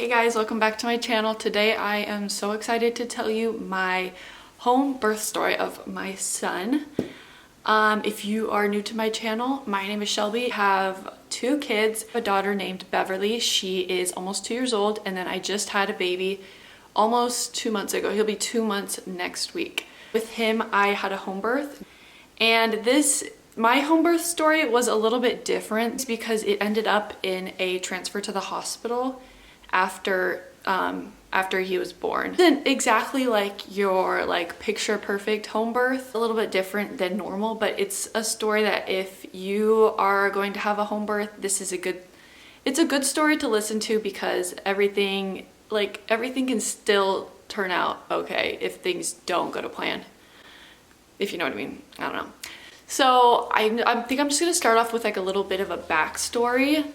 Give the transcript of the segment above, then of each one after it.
Hey guys, welcome back to my channel. Today I am so excited to tell you my home birth story of my son. If you are new to my channel, my name is Shelby. I have two kids, a daughter named Beverly. She is almost 2 years old, and then I just had a baby almost 2 months ago. He'll be 2 months next week. With him, I had a home birth, and my home birth story was a little bit different because it ended up in a transfer to the hospital after he was born. It isn't exactly like your picture perfect home birth, a little bit different than normal, but it's a story that if you are going to have a home birth, it's a good story to listen to because everything can still turn out okay if things don't go to plan, if you know what I mean. I don't know. So I think I'm just gonna start off with a little bit of a backstory.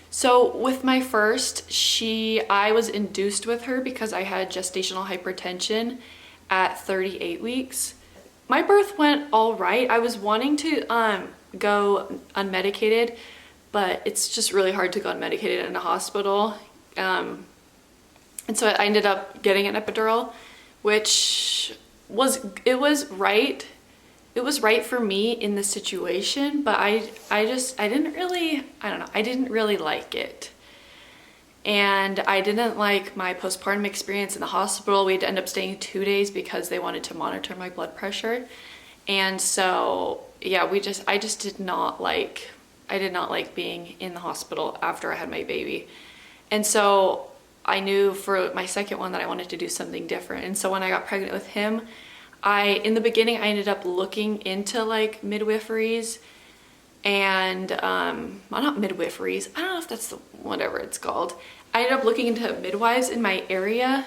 So with my first, I was induced with her because I had gestational hypertension at 38 weeks. My birth went all right. I was wanting to go unmedicated, but it's just really hard to go unmedicated in a hospital. And so I ended up getting an epidural, which was right. It was right for me in the situation, but I didn't really like it. And I didn't like my postpartum experience in the hospital. We had to end up staying 2 days because they wanted to monitor my blood pressure. And so, yeah, I did not like being in the hospital after I had my baby. And so I knew for my second one that I wanted to do something different. And so when I got pregnant with him, in the beginning, I ended up looking into midwiferys and, well, not midwiferys, I don't know if that's whatever it's called. I ended up looking into midwives in my area,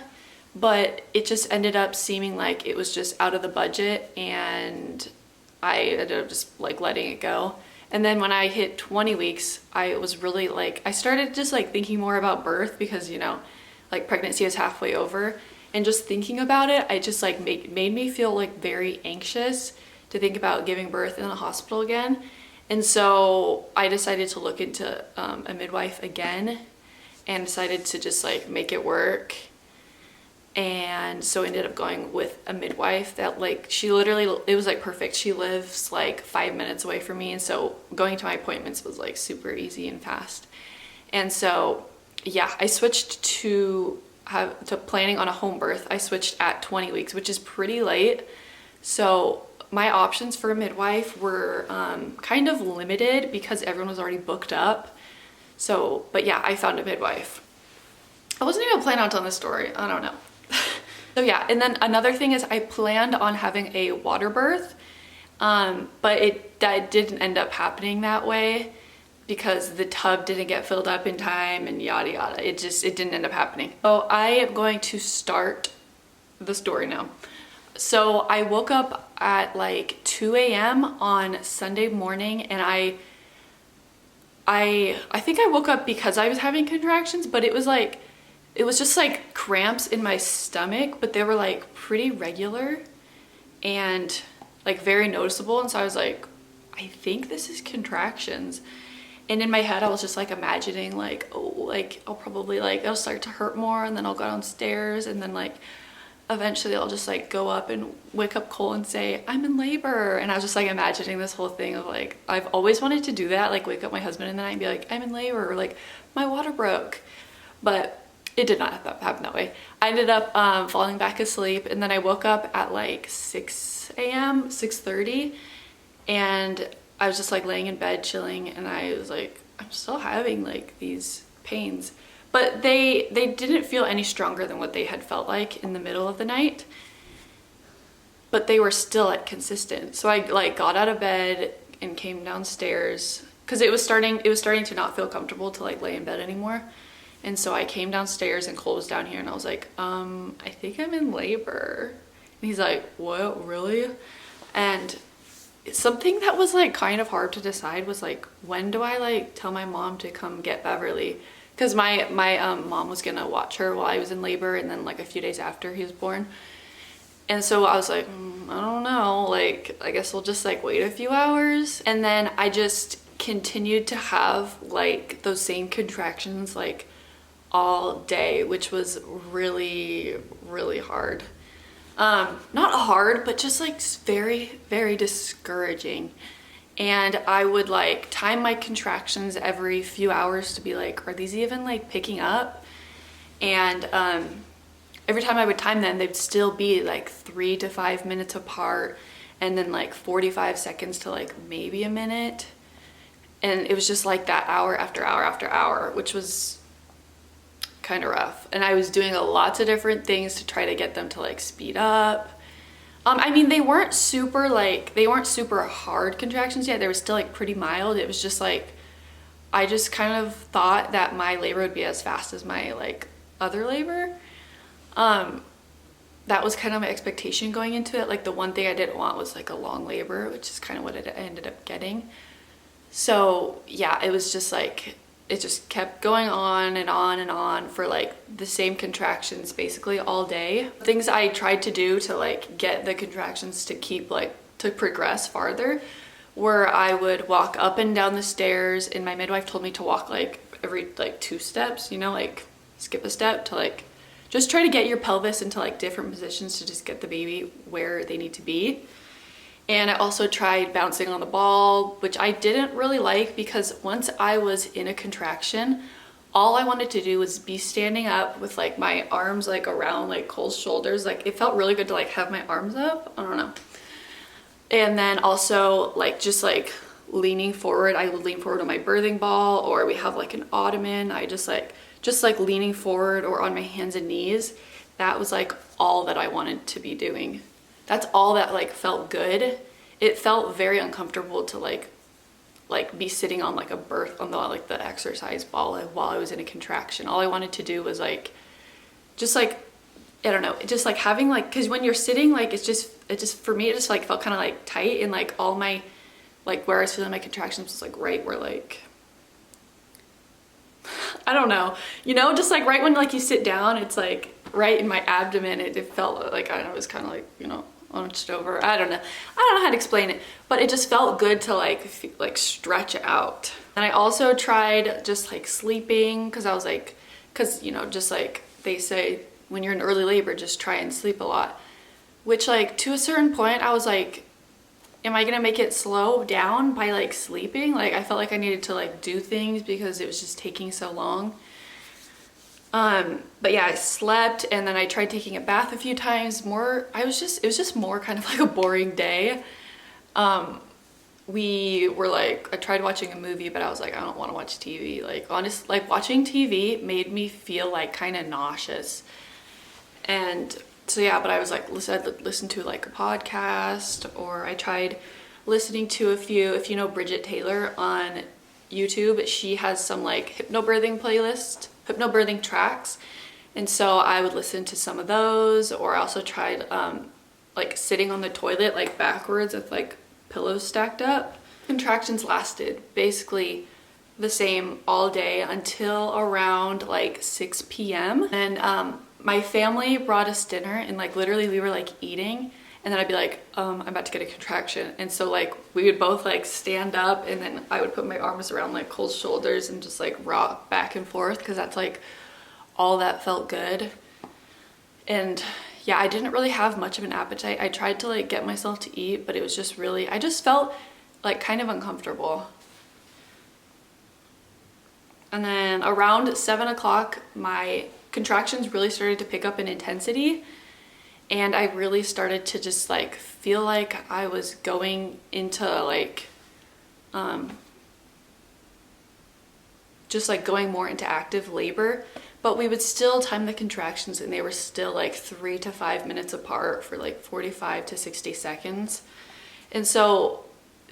but it just ended up seeming like it was just out of the budget, and I ended up just letting it go. And then when I hit 20 weeks, I was really I started just thinking more about birth because, pregnancy is halfway over. And just thinking about it, I just made me feel very anxious to think about giving birth in a hospital again. And so I decided to look into a midwife again and decided to just make it work. And so I ended up going with a midwife that she literally, it was perfect. She lives 5 minutes away from me. And so going to my appointments was super easy and fast. And so, yeah, I switched to planning on a home birth. I switched at 20 weeks, which is pretty late. So my options for a midwife were kind of limited because everyone was already booked up. So, but yeah, I found a midwife. I wasn't even planning on telling this story. I don't know. So yeah, and then another thing is I planned on having a water birth, but that didn't end up happening that way because the tub didn't get filled up in time and yada yada. It didn't end up happening. So I am going to start the story now. So I woke up at 2 a.m. on Sunday morning, and I think I woke up because I was having contractions, but it was just cramps in my stomach, but they were pretty regular and very noticeable. And so I was I think this is contractions. And in my head, I was just imagining I'll probably it'll start to hurt more, and then I'll go downstairs, and then eventually I'll just go up and wake up Cole and say, I'm in labor. And I was just imagining this whole thing of I've always wanted to do that, wake up my husband in the night and be I'm in labor, or my water broke. But it did not happen that way. I ended up falling back asleep, and then I woke up at 6 a.m., 6:30, and I was just laying in bed chilling, and I was I'm still having these pains, but they didn't feel any stronger than what they had felt in the middle of the night, but they were still consistent. So I got out of bed and came downstairs because it was starting to not feel comfortable to lay in bed anymore. And so I came downstairs, and Cole was down here, and I was I think I'm in labor. And he's what, really? And something that was kind of hard to decide was when do I tell my mom to come get Beverly, because my mom was gonna watch her while I was in labor, and then a few days after he was born. And so I was I don't know, I guess we'll just wait a few hours. And then I just continued to have like those same contractions like all day, which was really, really hard. Not hard, but just like very, very discouraging. And I would like time my contractions every few hours to be like, are these even like picking up? And every time I would time them, they'd still be like 3 to 5 minutes apart, and then like 45 seconds to like maybe a minute. And it was just like that hour after hour after hour, which was kind of rough. And I was doing lots of different things to try to get them to like speed up. I mean, they weren't super hard contractions yet. They were still like pretty mild. It was just like, I just kind of thought that my labor would be as fast as my like other labor. That was kind of my expectation going into it. Like the one thing I didn't want was like a long labor, which is kind of what it ended up getting. So yeah, it was just like, it just kept going on and on and on for like the same contractions basically all day. Things I tried to do to like get the contractions to keep like, to progress farther, were I would walk up and down the stairs, and my midwife told me to walk like every like 2 steps, you know, like skip a step to like just try to get your pelvis into like different positions to just get the baby where they need to be. And I also tried bouncing on the ball, which I didn't really like, because once I was in a contraction, all I wanted to do was be standing up with like my arms like around like Cole's shoulders. Like it felt really good to like have my arms up. I don't know. And then also like just like leaning forward. I would lean forward on my birthing ball, or we have like an ottoman. I just like leaning forward or on my hands and knees. That was like all that I wanted to be doing. That's all that like felt good. It felt very uncomfortable to like be sitting on like a birth on the like the exercise ball while I was in a contraction. All I wanted to do was like just like, I don't know, just like having like, because when you're sitting, like it just for me it just like felt kind of like tight, and like all my like where I was feeling my contractions was like right where like, I don't know, you know, just like right when like you sit down, it's like right in my abdomen. It felt like, I don't know, it was kind of like, you know, hunched over. I don't know how to explain it, but it just felt good to like stretch out. And I also tried just like sleeping, because I was like, because you know, just like they say when you're in early labor, just try and sleep a lot, which like to a certain point I was like, am I gonna make it slow down by like sleeping? Like I felt like I needed to like do things because it was just taking so long. But yeah, I slept, and then I tried taking a bath a few times more. It was just more kind of like a boring day. We were like, I tried watching a movie, but I was like, I don't want to watch TV. Like honestly, like watching TV made me feel like kind of nauseous. And so yeah, but I was like, I'd listen to like a podcast, or I tried listening to a few, if you know Bridget Taylor on YouTube, she has some like hypnobirthing tracks, and so I would listen to some of those. Or I also tried like sitting on the toilet like backwards with like pillows stacked up. Contractions lasted basically the same all day until around like 6 p.m. and my family brought us dinner, and like literally we were like eating, and then I'd be like, I'm about to get a contraction. And so like we would both like stand up, and then I would put my arms around like Cole's shoulders and just like rock back and forth, because that's like all that felt good. And yeah, I didn't really have much of an appetite. I tried to like get myself to eat, but it was just really, I just felt like kind of uncomfortable. And then around 7 o'clock, my contractions really started to pick up in intensity. And I really started to just like feel like I was going into like, just like going more into active labor. But we would still time the contractions, and they were still like 3 to 5 minutes apart for like 45 to 60 seconds. And so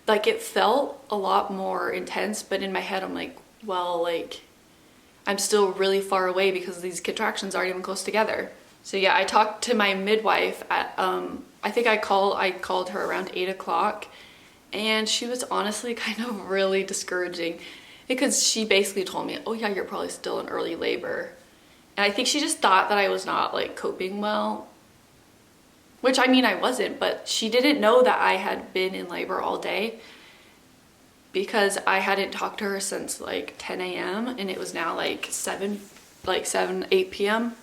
like it felt a lot more intense, but in my head I'm like, well, like I'm still really far away because these contractions aren't even close together. So yeah, I talked to my midwife at, I think I called her around 8 o'clock, and she was honestly kind of really discouraging, because she basically told me, oh yeah, you're probably still in early labor. And I think she just thought that I was not like coping well, which I mean I wasn't, but she didn't know that I had been in labor all day, because I hadn't talked to her since like 10 a.m. and it was now like 7, 8 p.m.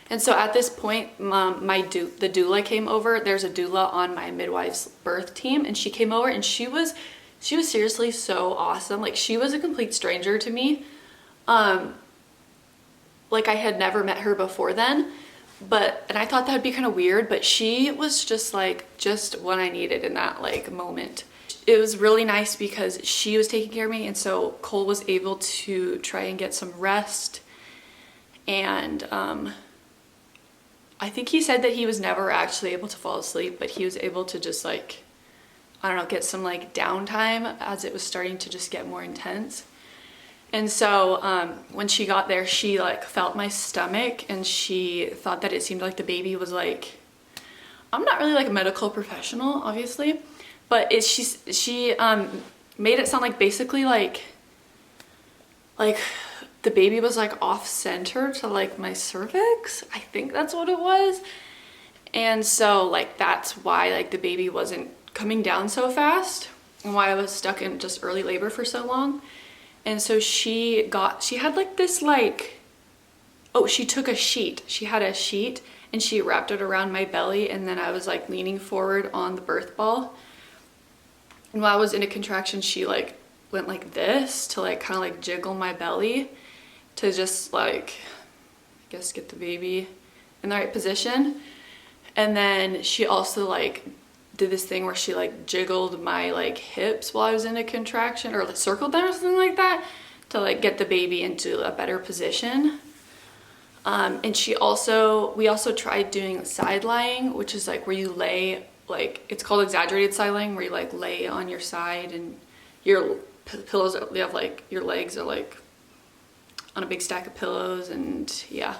And so at this point, the doula came over. There's a doula on my midwife's birth team, and she came over, and she was seriously so awesome. Like, she was a complete stranger to me. Like, I had never met her before then, and I thought that'd be kind of weird, but she was just what I needed in that like moment. It was really nice because she was taking care of me, and so Cole was able to try and get some rest. And I think he said that he was never actually able to fall asleep, but he was able to just like, I don't know, get some like downtime as it was starting to just get more intense. And so when she got there, she like felt my stomach, and she thought that it seemed like the baby was like, I'm not really like a medical professional, obviously, but she made it sound like basically like the baby was like off center to like my cervix. I think that's what it was. And so like that's why like the baby wasn't coming down so fast, and why I was stuck in just early labor for so long. And so she had like this like, oh, she took a sheet. She had a sheet and she wrapped it around my belly, and then I was like leaning forward on the birth ball. And while I was in a contraction, she like went like this to like kind of like jiggle my belly to just like, I guess, get the baby in the right position. And then she also like did this thing where she like jiggled my like hips while I was in a contraction, or like circled them or something like that, to like get the baby into a better position. And we also tried doing side lying, which is like where you lay, like it's called exaggerated side lying, where you like lay on your side and your pillows, you have like your legs are like on a big stack of pillows, and yeah,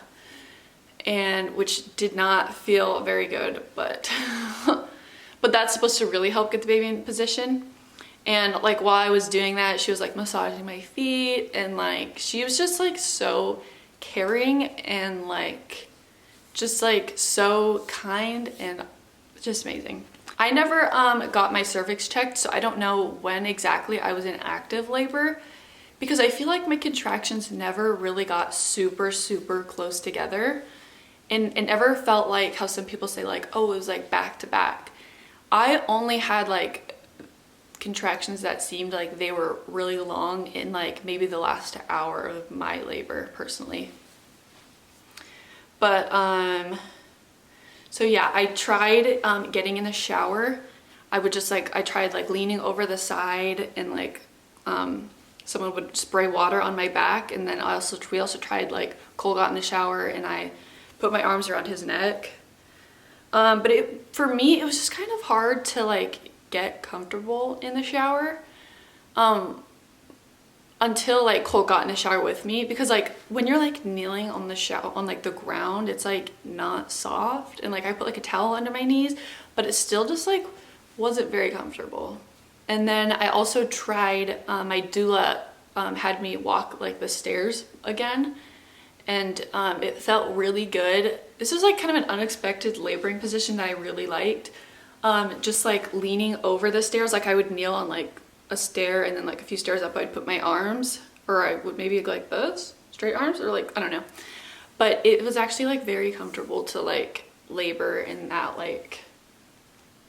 and which did not feel very good, but but that's supposed to really help get the baby in position. And like while I was doing that, she was like massaging my feet, and like she was just like so caring and like just like so kind and just amazing. I never got my cervix checked, so I don't know when exactly I was in active labor, because I feel like my contractions never really got super close together, and it never felt like how some people say like, oh, it was like back to back. I only had like contractions that seemed like they were really long in like maybe the last hour of my labor personally. But so yeah, I tried getting in the shower. I tried like leaning over the side, and like someone would spray water on my back, and then we also tried, like, Cole got in the shower and I put my arms around his neck. But for me, it was just kind of hard to like get comfortable in the shower until like Cole got in the shower with me, because like when you're like kneeling on the shower on like the ground, it's like not soft, and like I put like a towel under my knees, but it still just like wasn't very comfortable. And then I also tried, my doula had me walk like the stairs again, and it felt really good. This was like kind of an unexpected laboring position that I really liked. Just like leaning over the stairs, like I would kneel on like a stair, and then like a few stairs up I'd put my arms, or I would maybe go like this, straight arms, or like, I don't know. But it was actually like very comfortable to like labor in that like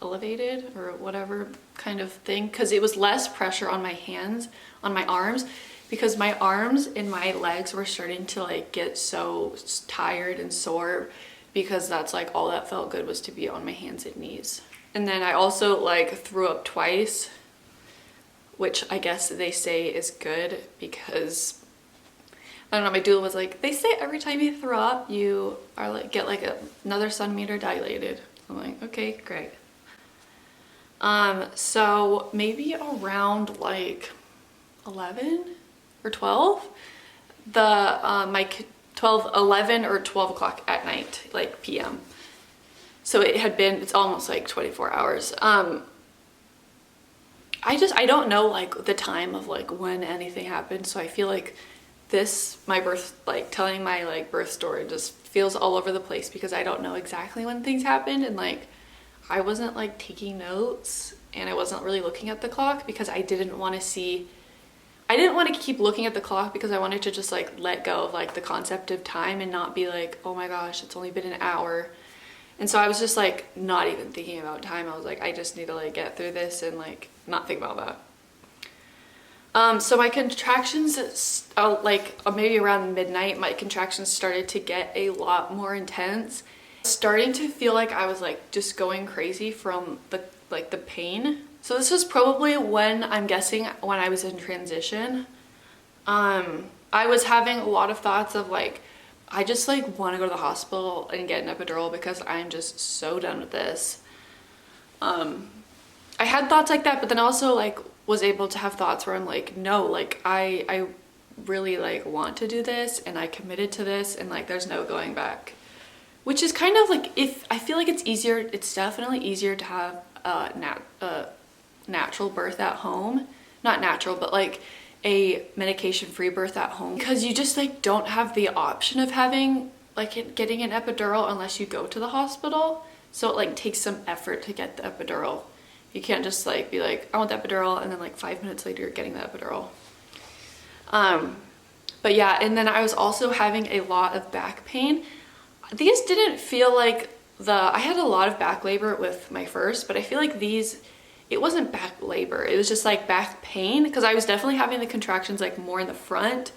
elevated or whatever kind of thing, because it was less pressure on my hands, on my arms, because my arms and my legs were starting to like get so tired and sore, because that's like all that felt good was to be on my hands and knees. And then I also like threw up twice, which I guess they say is good, because I don't know, my doula was like, they say every time you throw up you are like get like another centimeter dilated. I'm like, okay, great. So maybe around like 11 or 12, my 11 or 12 o'clock at night, like PM. So it's almost like 24 hours. I don't know like the time of like when anything happened. So I feel like my birth, like telling my like birth story just feels all over the place, because I don't know exactly when things happened, and like I wasn't like taking notes and I wasn't really looking at the clock because I didn't want to keep looking at the clock because I wanted to just like let go of like the concept of time and not be like, oh my gosh, it's only been an hour. And so I was just like not even thinking about time. I was like, I just need to like get through this and like not think about that. So my contractions, like maybe around midnight, my contractions started to get a lot more intense. Starting to feel like I was like just going crazy from the pain. So this was probably when, I'm guessing, when I was in transition. I was having a lot of thoughts of like, I just like want to go to the hospital and get an epidural because I'm just so done with this. I had thoughts like that, but then also like was able to have thoughts where I'm like, no, like I really like want to do this and I committed to this and like there's no going back. Which is kind of like, if I feel like it's definitely easier to have a natural birth at home. Not natural, but like a medication-free birth at home, because you just like don't have the option of having like getting an epidural unless you go to the hospital. So it like takes some effort to get the epidural. You can't just like be like, I want the epidural, and then like 5 minutes later you're getting the epidural. But yeah, and then I was also having a lot of back pain. These didn't feel like I had a lot of back labor with my first, but I feel like it wasn't back labor. It was just like back pain, because I was definitely having the contractions like more in the front,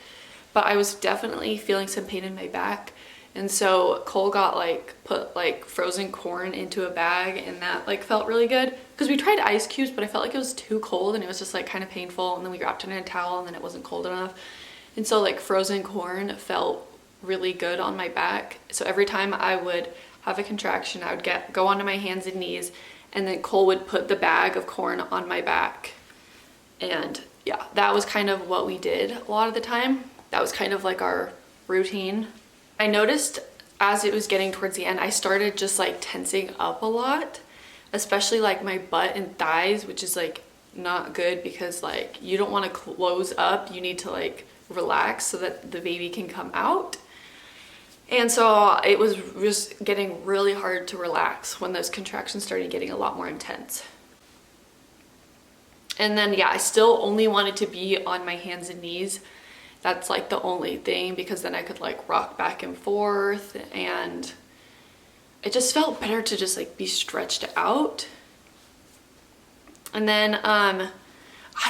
but I was definitely feeling some pain in my back. And so Cole got like put like frozen corn into a bag, and that like felt really good, because we tried ice cubes, but I felt like it was too cold and it was just like kind of painful. And then we wrapped it in a towel and then it wasn't cold enough. And so like frozen corn felt really good on my back. So every time I would have a contraction, I would go onto my hands and knees, and then Cole would put the bag of corn on my back. And yeah, that was kind of what we did a lot of the time. That was kind of like our routine. I noticed as it was getting towards the end, I started just like tensing up a lot, especially like my butt and thighs, which is like not good, because like you don't want to close up. You need to like relax so that the baby can come out. And so it was just getting really hard to relax when those contractions started getting a lot more intense. And then yeah, I still only wanted to be on my hands and knees. That's like the only thing, because then I could like rock back and forth, and it just felt better to just like be stretched out. And then I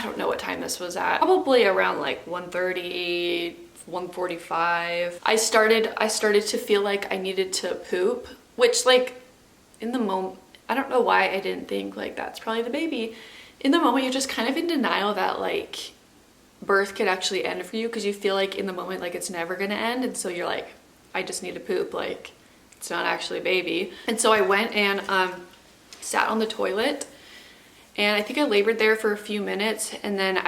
don't know what time this was at, probably around like 1:30, 1:45. I started to feel like I needed to poop, which like in the moment, I don't know why I didn't think like that's probably the baby. In the moment, you're just kind of in denial that like birth could actually end for you, because you feel like in the moment like it's never gonna end, and so you're like, I just need to poop, like it's not actually a baby. And so I went and sat on the toilet, and I think I labored there for a few minutes, and then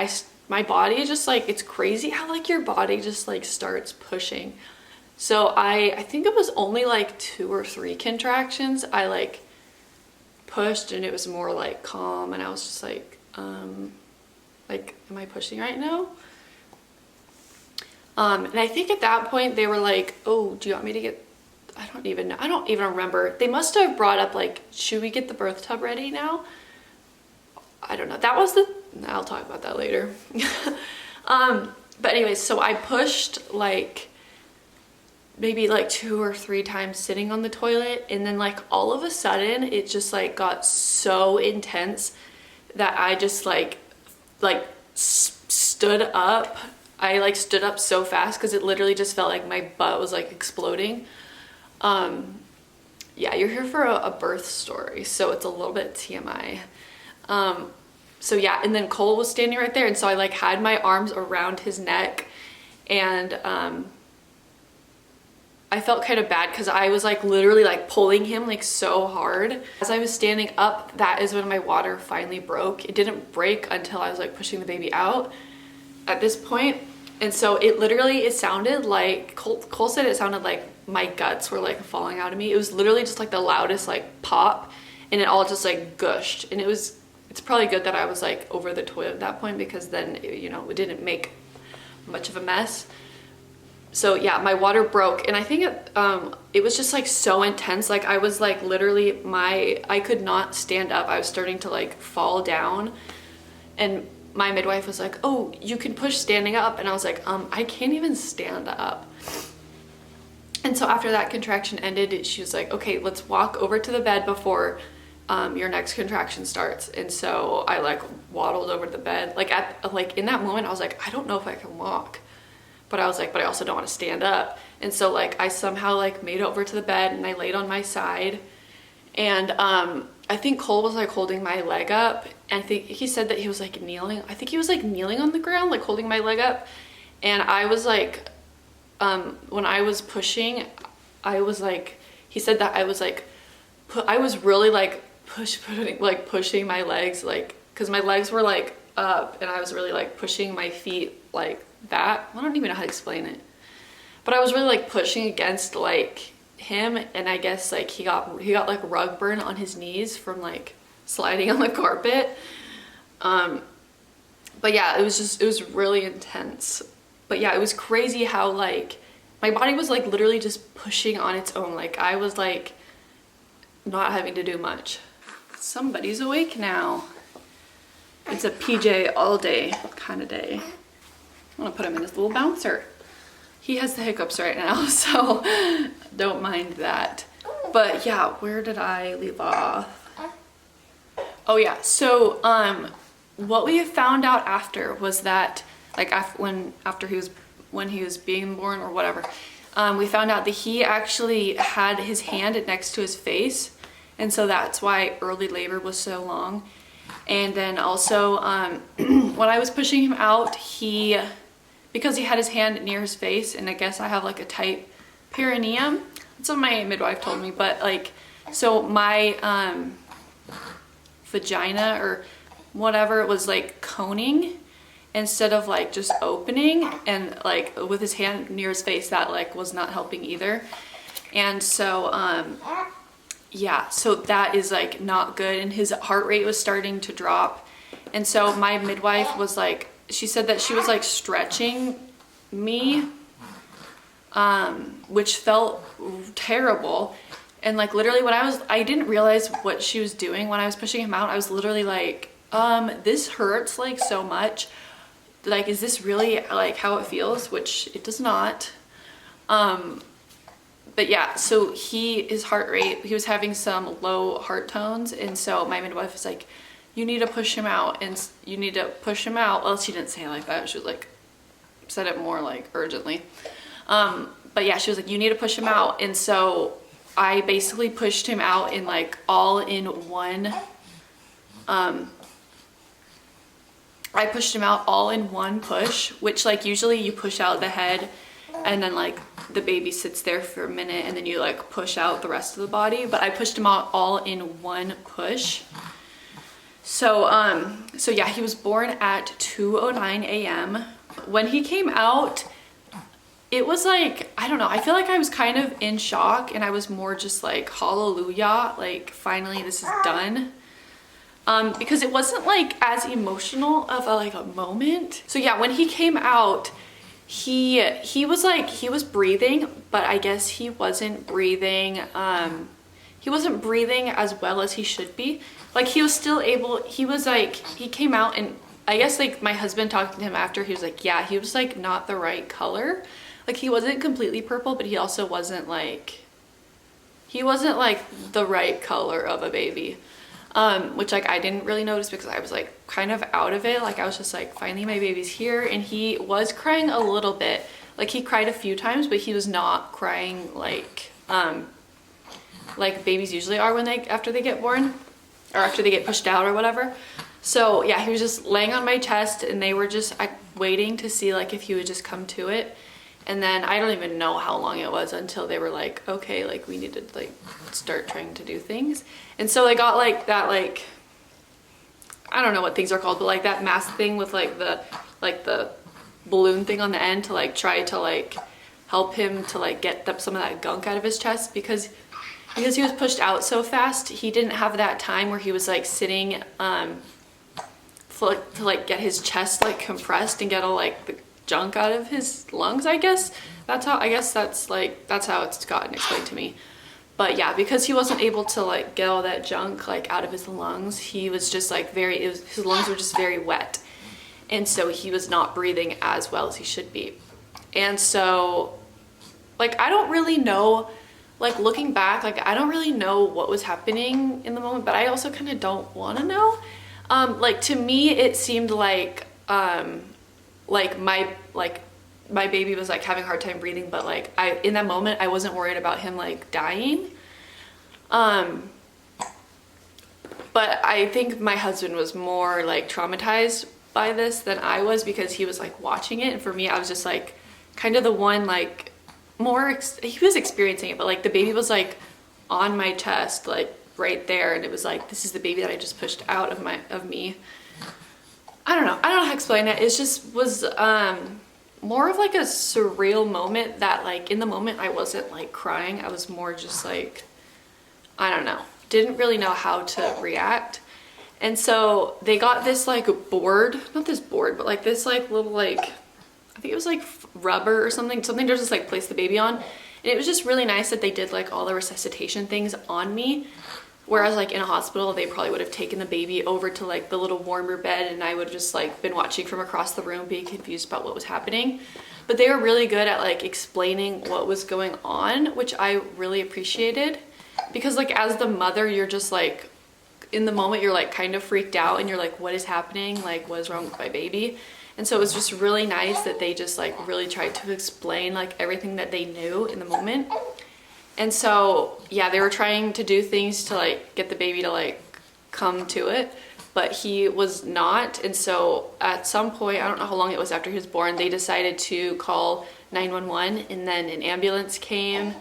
my body just like, it's crazy how like your body just like starts pushing. So I think it was only like 2 or 3 contractions. I like pushed and it was more like calm, and I was just like am I pushing right now? And I think at that point they were like, oh, do you want me to get, I don't even know. I don't even remember. They must have brought up like, should we get the birth tub ready now? I don't know. I'll talk about that later. But anyways, so I pushed like maybe like 2 or 3 times sitting on the toilet, and then like all of a sudden it just like got so intense that I just like stood up. I like stood up so fast because it literally just felt like my butt was like exploding. Yeah, you're here for a birth story, so it's a little bit TMI. So yeah, and then Cole was standing right there, and so I like had my arms around his neck, and I felt kind of bad because I was like literally like pulling him like so hard. As I was standing up, that is when my water finally broke. It didn't break until I was like pushing the baby out at this point. And so it sounded like, Cole said it sounded like my guts were like falling out of me. It was literally just like the loudest like pop, and it all just like gushed. And it's probably good that I was like over the toilet at that point, because then, you know, it didn't make much of a mess. So yeah, my water broke, and I think it was just like so intense. Like I was like literally I could not stand up. I was starting to like fall down, and my midwife was like, "Oh, you can push standing up," and I was like, I can't even stand up. And so after that contraction ended, she was like, "Okay, let's walk over to the bed before your next contraction starts." And so I like waddled over to the bed. Like in that moment, I was like, I don't know if I can walk. But I was like, but I also don't want to stand up. And so like I somehow like made it over to the bed, and I laid on my side. And I think Cole was like holding my leg up. And I think he said that he was like kneeling. I think he was like kneeling on the ground, like holding my leg up. And I was like, when I was pushing, I was like, he said that I was like, I was really like pushing my legs, like, cause my legs were like up, and I was really like pushing my feet like that. I don't even know how to explain it, but I was really like pushing against like him, and I guess like he got like rug burn on his knees from like sliding on the carpet. But yeah, it was really intense. But yeah, it was crazy how like my body was like literally just pushing on its own. Like I was like not having to do much. Somebody's awake now. It's a PJ all day kind of day. I'm gonna put him in his little bouncer. He has the hiccups right now, so don't mind that. But yeah, where did I leave off? Oh yeah, so what we found out after was that like when he was being born or whatever, we found out that he actually had his hand next to his face, and so that's why early labor was so long. And then also when I was pushing him out, because he had his hand near his face, and I guess I have like a tight perineum. That's what my midwife told me. But like, so my vagina or whatever, it was like coning instead of like just opening, and like with his hand near his face, that like was not helping either. And so yeah, so that is like not good, and his heart rate was starting to drop. And so my midwife was like, she said that she was like stretching me, which felt terrible. And like literally when I didn't realize what she was doing when I was pushing him out. I was literally like, this hurts like so much. Like, is this really like how it feels? Which it does not. But yeah, so his heart rate, he was having some low heart tones. And so my midwife was like, you need to push him out, and you need to push him out. Well, she didn't say it like that. She was like, said it more like urgently. But yeah, she was like, you need to push him out. And so I basically pushed him out in like all in one, I pushed him out all in one push, which like usually you push out the head and then like the baby sits there for a minute and then you like push out the rest of the body. But I pushed him out all in one push. So so yeah, he was born at 2:09 a.m. When he came out, it was like, I don't know, I feel like I was kind of in shock, and I was more just like, hallelujah, like finally this is done. Because it wasn't like as emotional of a moment. So yeah, when he came out, he was like, he was breathing, but I guess he wasn't breathing as well as he should be. Like he was still able, he was like, he came out, and I guess like my husband talking to him after, he was like, yeah, he was like not the right color. Like he wasn't completely purple, but he also wasn't like, he wasn't like the right color of a baby. Which like I didn't really notice because I was like kind of out of it. Like I was just like, finally my baby's here. And he was crying a little bit. Like he cried a few times, but he was not crying like babies usually are when after they get born or after they get pushed out or whatever. So yeah, he was just laying on my chest, and they were just waiting to see like if he would just come to it. And then I don't even know how long it was until they were like, okay, like we need to like start trying to do things. And so they got like that, like, I don't know what things are called, but like that mask thing with like the balloon thing on the end to like try to like help him to like get some of that gunk out of his chest, because he was pushed out so fast. He didn't have that time where he was like sitting to like get his chest like compressed and get all like the junk out of his lungs, I guess. That's how, I guess that's how it's gotten explained to me. But yeah, because he wasn't able to like get all that junk like out of his lungs, he was just like his lungs were just very wet. And so he was not breathing as well as he should be. And so like, I don't really know, like looking back, like I don't really know what was happening in the moment, but I also kind of don't want to know. Like to me, it seemed like my baby was like having a hard time breathing, but like in that moment I wasn't worried about him like dying. But I think my husband was more like traumatized by this than I was, because he was like watching it, and for me I was just like kind of the one like he was experiencing it, but like the baby was like on my chest like right there, and it was like, this is the baby that I just pushed out of me. I don't know how to explain it. It just was more of like a surreal moment that like in the moment I wasn't like crying. I was more just like, I don't know, didn't really know how to react. And so they got this like board, not this board, but like this like little like, I think it was like rubber or something to just like place the baby on. And it was just really nice that they did like all the resuscitation things on me. Whereas like in a hospital, they probably would have taken the baby over to like the little warmer bed, and I would have just like been watching from across the room, being confused about what was happening. But they were really good at like explaining what was going on, which I really appreciated, because like as the mother, you're just like, in the moment you're like kind of freaked out, and you're like, what is happening? Like, what is wrong with my baby? And so it was just really nice that they just like really tried to explain like everything that they knew in the moment. And so, yeah, they were trying to do things to like get the baby to like come to it, but he was not. And so at some point, I don't know how long it was after he was born, they decided to call 911, and then an ambulance came.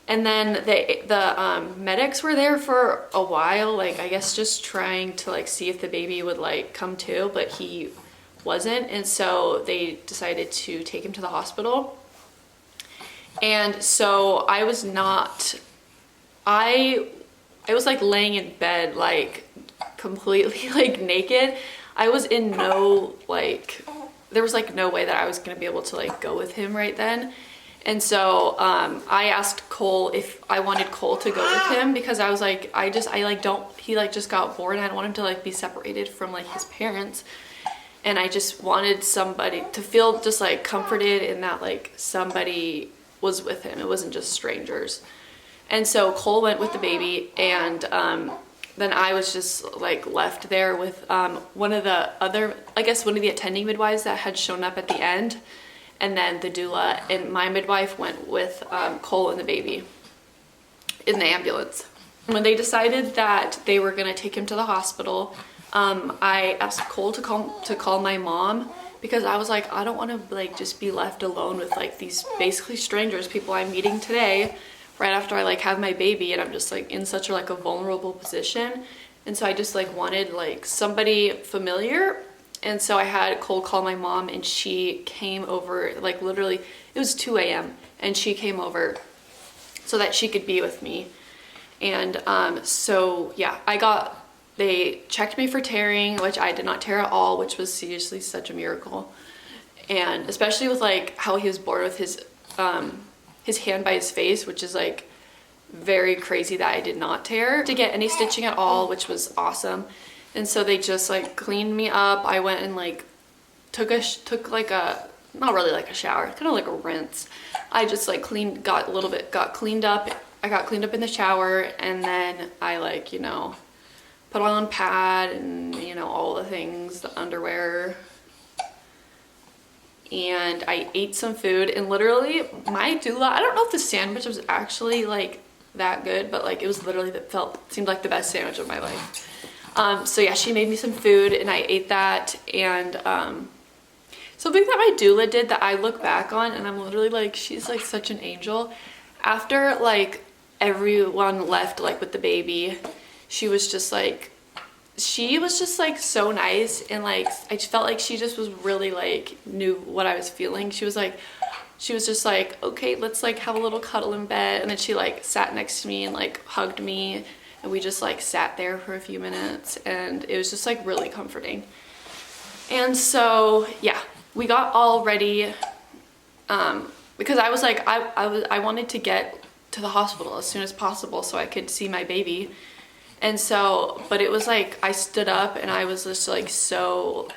And then the medics were there for a while, like I guess just trying to like see if the baby would like come to, but he wasn't. And so they decided to take him to the hospital. And so I was like laying in bed like completely like naked. I was in no like, there was like no way that I was gonna be able to like go with him right then. And so I asked Cole if I wanted Cole to go with him, because I was like, he like just got born. I don't want him to like be separated from like his parents. And I just wanted somebody to feel just like comforted in that like somebody was with him. It wasn't just strangers. And so Cole went with the baby, and then I was just like left there with one of the attending midwives that had shown up at the end, and then the doula, and my midwife went with Cole and the baby in the ambulance. When they decided that they were gonna take him to the hospital, I asked Cole to call my mom, because I was like, I don't want to like just be left alone with like these basically strangers, people I'm meeting today, right after I like have my baby, and I'm just like in such a like a vulnerable position. And so I just like wanted like somebody familiar. And so I had Cole call my mom, and she came over, like literally it was 2 a.m. and she came over so that she could be with me. And so yeah, they checked me for tearing, which I did not tear at all, which was seriously such a miracle. And especially with like how he was born with his hand by his face, which is like very crazy that I did not tear. To get any stitching at all, which was awesome. And so they just like cleaned me up. I went and like took like a, not really like a shower, kind of like a rinse. I just like got cleaned up. I got cleaned up in the shower, and then I like, you know, put on pad and, you know, all the things, the underwear. And I ate some food, and literally my doula, I don't know if the sandwich was actually like that good, but like it was literally, seemed like the best sandwich of my life. So yeah, she made me some food, and I ate that. And something that my doula did that I look back on, and I'm literally like, she's like such an angel. After like everyone left like with the baby, she was just like so nice, and like I felt like she just was really like knew what I was feeling. She was just like, okay, let's like have a little cuddle in bed. And then she like sat next to me and like hugged me, and we just like sat there for a few minutes, and it was just like really comforting. And so yeah, we got all ready. because I was like, I wanted to get to the hospital as soon as possible so I could see my baby. And so, but it was like, I stood up and I was just like, so,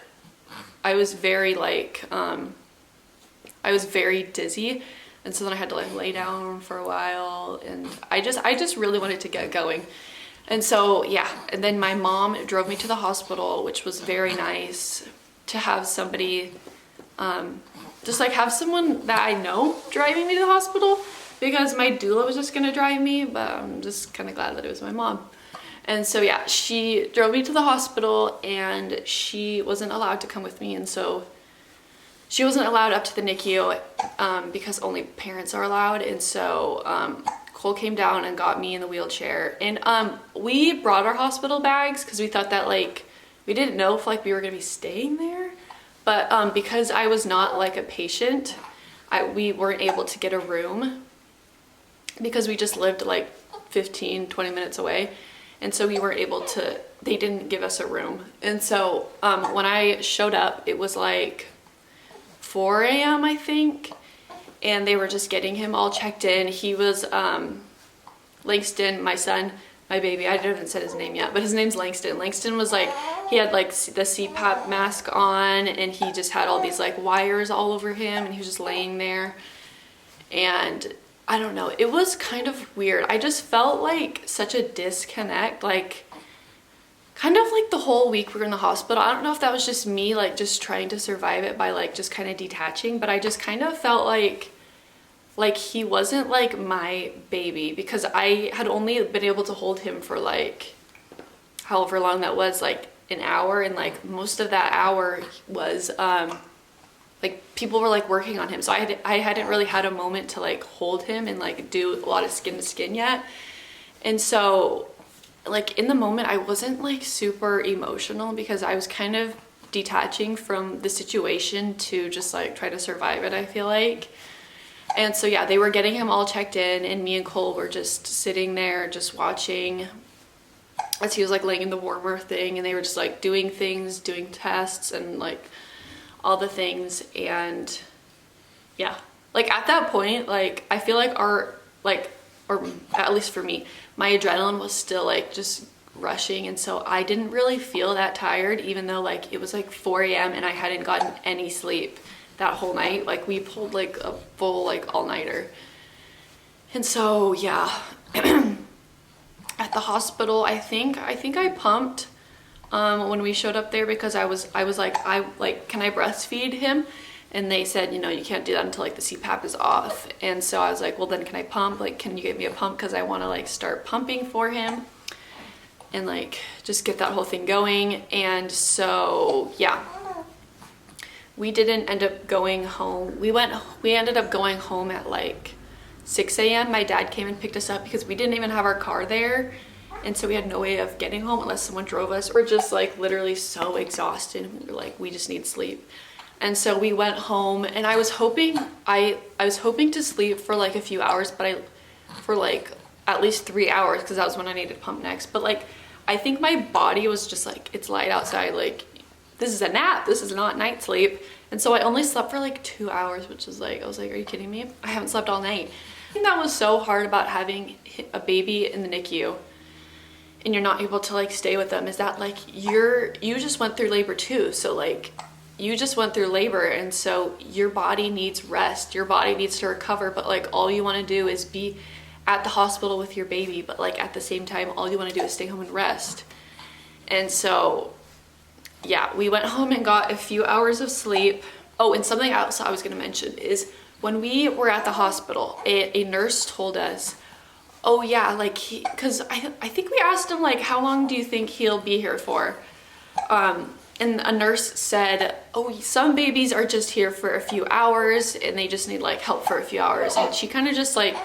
I was very like, I was very dizzy. And so then I had to like lay down for a while, and I just really wanted to get going. And so, yeah, and then my mom drove me to the hospital, which was very nice to have somebody, just like have someone that I know driving me to the hospital, because my doula was just gonna drive me, but I'm just kind of glad that it was my mom. And so, yeah, she drove me to the hospital, and she wasn't allowed to come with me, and so she wasn't allowed up to the NICU because only parents are allowed. And so Cole came down and got me in the wheelchair, and we brought our hospital bags because we thought that like we didn't know if like we were gonna be staying there, but because I was not like a patient, we weren't able to get a room because we just lived like 15-20 minutes away, and so we weren't able to, they didn't give us a room. And so when I showed up, it was like 4 a.m. I think, and they were just getting him all checked in. He was Langston, my son, my baby. I haven't said his name yet, but his name's Langston. Langston was like, he had like the CPAP mask on, and he just had all these like wires all over him, and he was just laying there. And I don't know, it was kind of weird. I just felt like such a disconnect, like kind of like the whole week we were in the hospital. I don't know if that was just me like just trying to survive it by like just kind of detaching, but I just kind of felt like he wasn't like my baby, because I had only been able to hold him for like however long that was, like an hour, and like most of that hour was like people were like working on him, so I hadn't really had a moment to like hold him and like do a lot of skin to skin yet. And so like in the moment I wasn't like super emotional because I was kind of detaching from the situation to just like try to survive it, I feel like. And so, yeah, they were getting him all checked in, and me and Cole were just sitting there just watching as he was like laying in the warmer thing, and they were just like doing things, doing tests and like all the things. And yeah, like at that point, like I feel like or at least for me, my adrenaline was still like just rushing, and so I didn't really feel that tired, even though like it was like 4 a.m. and I hadn't gotten any sleep that whole night. Like we pulled like a full like all-nighter. And so, yeah, at the hospital, I think I pumped when we showed up there, because I was like, can I breastfeed him? And they said, you know, you can't do that until like the CPAP is off. And so I was like, well, then can I pump? Like, can you get me a pump? Because I want to like start pumping for him and like just get that whole thing going. And so, yeah, we didn't end up going home. We ended up going home at like 6 a.m. My dad came and picked us up because we didn't even have our car there. And so we had no way of getting home unless someone drove us. We're just like literally so exhausted. We were like, we just need sleep. And so we went home, and I was hoping to sleep for like a few hours, but for like at least 3 hours, because that was when I needed to pump next. But like, I think my body was just like, it's light outside, like this is a nap, this is not night sleep. And so I only slept for like 2 hours, which is like, I was like, are you kidding me? I haven't slept all night. I think that was so hard about having a baby in the NICU and you're not able to like stay with them, is that like you just went through labor too. So like you just went through labor, and so your body needs rest, your body needs to recover, but like all you want to do is be at the hospital with your baby, but like at the same time all you want to do is stay home and rest. And so yeah, we went home and got a few hours of sleep. Oh, and something else I was going to mention is when we were at the hospital, a nurse told us, oh yeah, like because I think we asked him like, how long do you think he'll be here for? And a nurse said, oh, some babies are just here for a few hours and they just need like help for a few hours. And she kind of just like,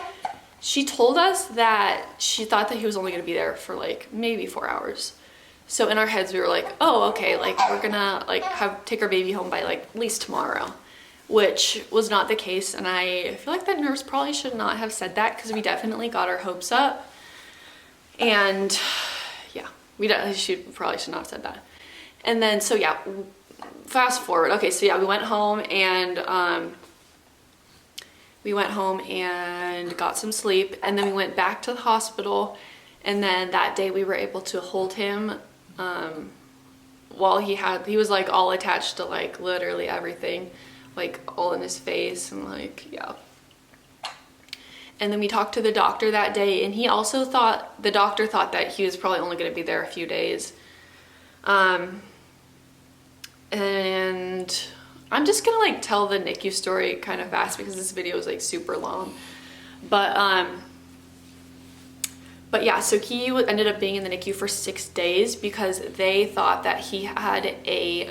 she told us that she thought that he was only going to be there for like maybe 4 hours. So in our heads we were like, oh, okay, like we're gonna like take our baby home by like at least tomorrow, which was not the case. And I feel like that nurse probably should not have said that, because we definitely got our hopes up. And yeah, she probably should not have said that. And then, so yeah, fast forward. Okay, so yeah, we went home, and We went home and got some sleep, and then we went back to the hospital, and then that day we were able to hold him while he was like all attached to like literally everything, like all in his face, and like, yeah. And then we talked to the doctor that day, and the doctor thought that he was probably only going to be there a few days. And I'm just gonna like tell the NICU story kind of fast because this video is like super long. But yeah, so he ended up being in the NICU for 6 days because they thought that he had a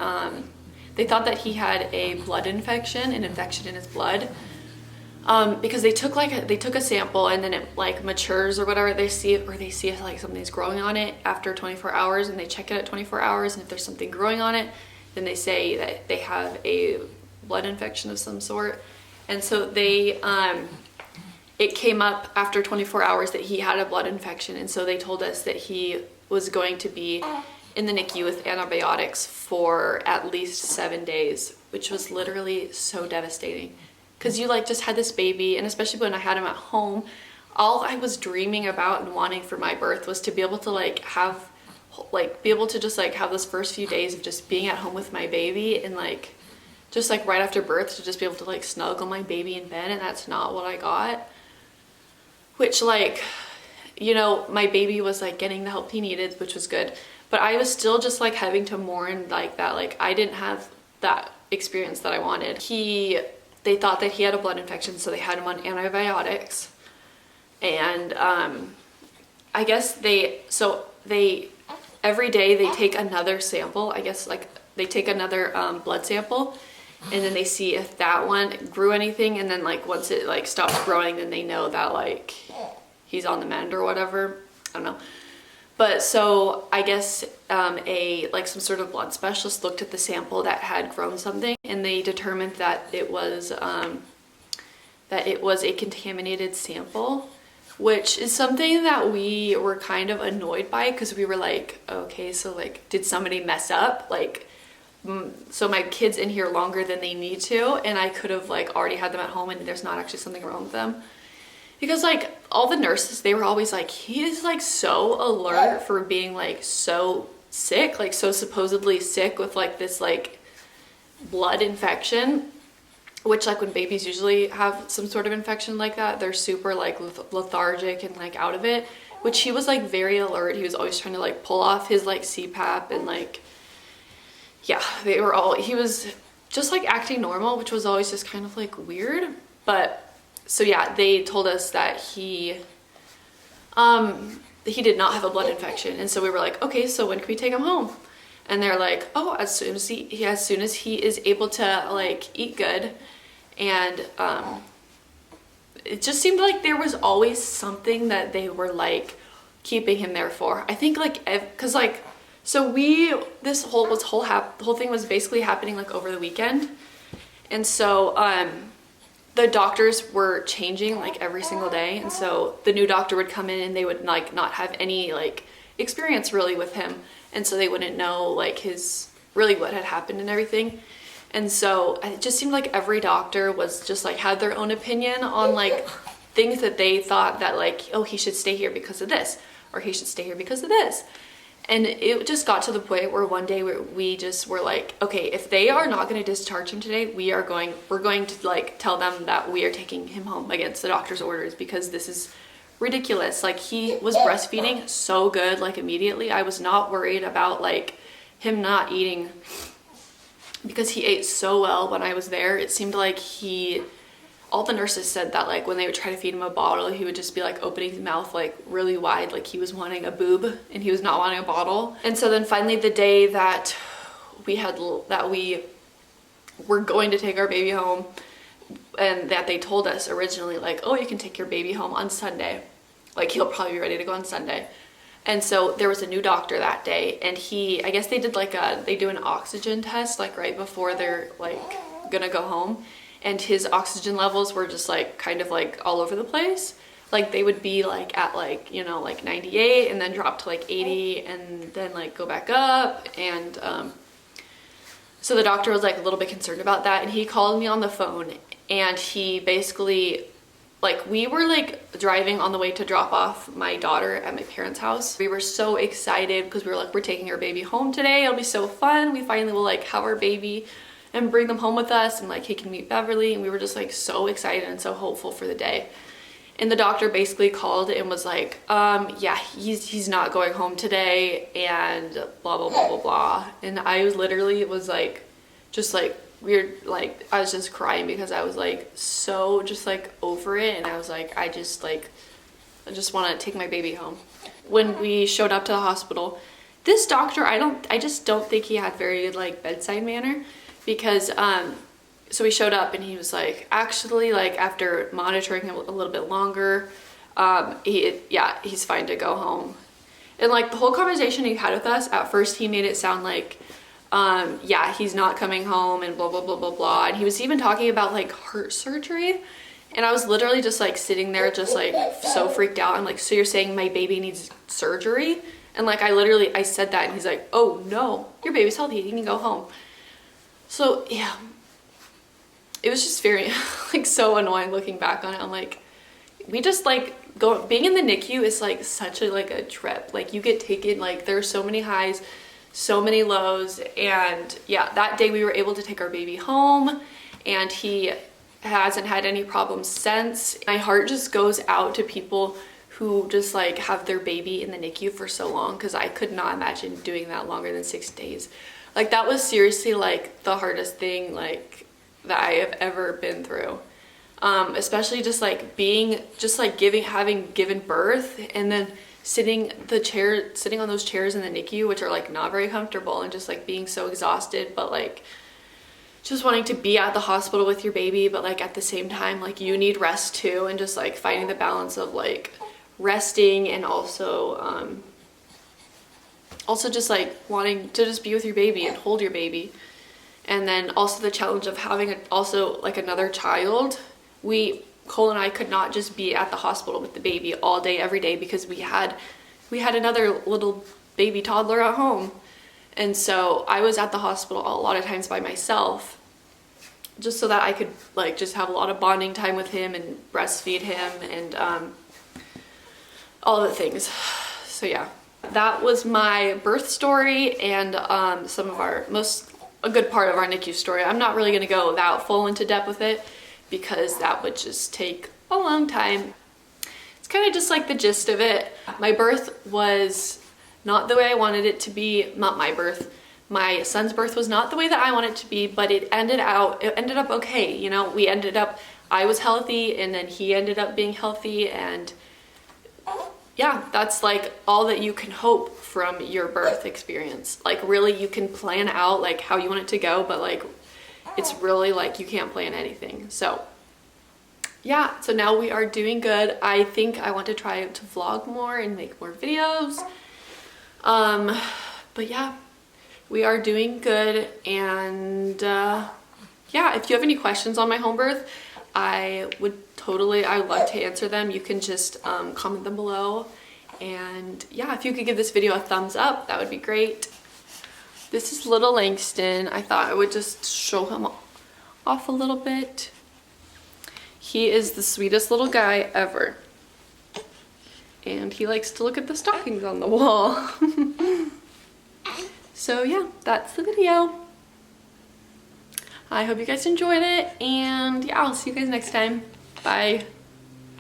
blood infection, an infection in his blood. Because they took a sample, and then it like matures or whatever, they see if like something's growing on it after 24 hours, and they check it at 24 hours, and if there's something growing on it, then they say that they have a blood infection of some sort. And so it came up after 24 hours that he had a blood infection, and so they told us that he was going to be in the NICU with antibiotics for at least 7 days, which was literally so devastating. Because you like just had this baby, and especially when I had him at home, all I was dreaming about and wanting for my birth was to be able to just have those first few days of just being at home with my baby, and like just like right after birth to just be able to like snuggle my baby in bed, and that's not what I got. Which, like, you know, my baby was like getting the help he needed, which was good, but I was still just like having to mourn like that, like I didn't have that experience that I wanted. They thought that he had a blood infection, so they had him on antibiotics. And I guess every day they take another sample. I guess like they take another blood sample, and then they see if that one grew anything, and then like once it like stops growing, then they know that like he's on the mend or whatever. I don't know. But so I guess some sort of blood specialist looked at the sample that had grown something, and they determined that it was a contaminated sample, which is something that we were kind of annoyed by, because we were like, okay, so like did somebody mess up? Like, so my kid's in here longer than they need to, and I could have like already had them at home, and there's not actually something wrong with them. Because like all the nurses, they were always like, he is like so alert for being like so sick, like so supposedly sick with like this like blood infection, which like when babies usually have some sort of infection like that, they're super like lethargic and like out of it, which he was like very alert. He was always trying to like pull off his like CPAP, and like, yeah, he was just like acting normal, which was always just kind of like weird. But so yeah, they told us that he did not have a blood infection, and so we were like, okay, so when can we take him home? And they're like, oh, as soon as he is able to like eat good. And it just seemed like there was always something that they were like keeping him there for. I think like because like so this whole thing was basically happening like over the weekend, and so the doctors were changing like every single day, and so the new doctor would come in, and they would like not have any like experience really with him, and so they wouldn't know like what had happened and everything. And so it just seemed like every doctor was just like had their own opinion on like things that they thought that like, oh, he should stay here because of this, or he should stay here because of this. And it just got to the point where one day we just were like, okay, if they are not going to discharge him today, we're going to like tell them that we are taking him home against the doctor's orders, because this is ridiculous. Like, he was breastfeeding so good, like immediately. I was not worried about like him not eating, because he ate so well when I was there. It seemed like all the nurses said that like when they would try to feed him a bottle, he would just be like opening his mouth like really wide, like he was wanting a boob and he was not wanting a bottle. And so then finally the day that we were going to take our baby home, and that they told us originally like, oh, you can take your baby home on Sunday, like he'll probably be ready to go on Sunday. And so there was a new doctor that day, and I guess they do an oxygen test like right before they're like gonna go home. And his oxygen levels were just like kind of like all over the place. Like they would be like at like, you know, like 98 and then drop to like 80 and then like go back up. And so the doctor was like a little bit concerned about that, and he called me on the phone and he basically, like, we were like driving on the way to drop off my daughter at my parents' house. We were so excited because we were like, we're taking our baby home today. It'll be so fun. We finally will like have our baby and bring them home with us, and like he can meet Beverly. And we were just like so excited and so hopeful for the day. And the doctor basically called and was like, yeah, he's not going home today, and blah, blah, blah, blah, blah. And I was literally, it was like, just like weird, like I was just crying because I was like so just like over it, and I was like, I just want to take my baby home. When we showed up to the hospital, this doctor, I just don't think he had very good like bedside manner, because so we showed up and he was like, actually, like after monitoring him a little bit longer, he's fine to go home. And like the whole conversation he had with us, at first he made it sound like yeah, he's not coming home and blah, blah, blah, blah, blah. And he was even talking about like heart surgery. And I was literally just like sitting there just like so freaked out. I'm like, so you're saying my baby needs surgery? And like I said that, and he's like, oh no, your baby's healthy, he can go home. So yeah, it was just very like so annoying looking back on it. I'm like, we just like being in the NICU is like such a like a trip. Like you get taken, like there's so many highs, so many lows. And yeah, that day we were able to take our baby home, and he hasn't had any problems since. My heart just goes out to people who just like have their baby in the NICU for so long, because I could not imagine doing that longer than 6 days. Like that was seriously like the hardest thing like that I have ever been through. Especially just like having given birth, and then sitting on those chairs in the NICU, which are like not very comfortable, and just like being so exhausted, but like just wanting to be at the hospital with your baby, but like at the same time like you need rest too, and just like finding the balance of like resting and also just like wanting to just be with your baby and hold your baby. And then also the challenge of having also like another child. Cole and I could not just be at the hospital with the baby all day every day, because we had another little baby toddler at home. And so I was at the hospital a lot of times by myself, just so that I could like just have a lot of bonding time with him and breastfeed him and all the things. So yeah, that was my birth story, and a good part of our NICU story. I'm not really gonna go that full into depth with it, because that would just take a long time. It's kind of just like the gist of it. My birth was not the way I wanted it to be. Not my birth. My son's birth was not the way that I wanted it to be, but it ended up okay. You know, I was healthy, and then he ended up being healthy, and yeah, that's like all that you can hope from your birth experience. Like really you can plan out like how you want it to go, but like it's really like you can't plan anything. So yeah, so now we are doing good. I think I want to try to vlog more and make more videos. But yeah, we are doing good. And yeah, if you have any questions on my home birth, I'd love to answer them. You can just comment them below. And yeah, if you could give this video a thumbs up, that would be great. This is little Langston. I thought I would just show him off a little bit. He is the sweetest little guy ever. And he likes to look at the stockings on the wall. So yeah, that's the video. I hope you guys enjoyed it, and yeah, I'll see you guys next time. Bye.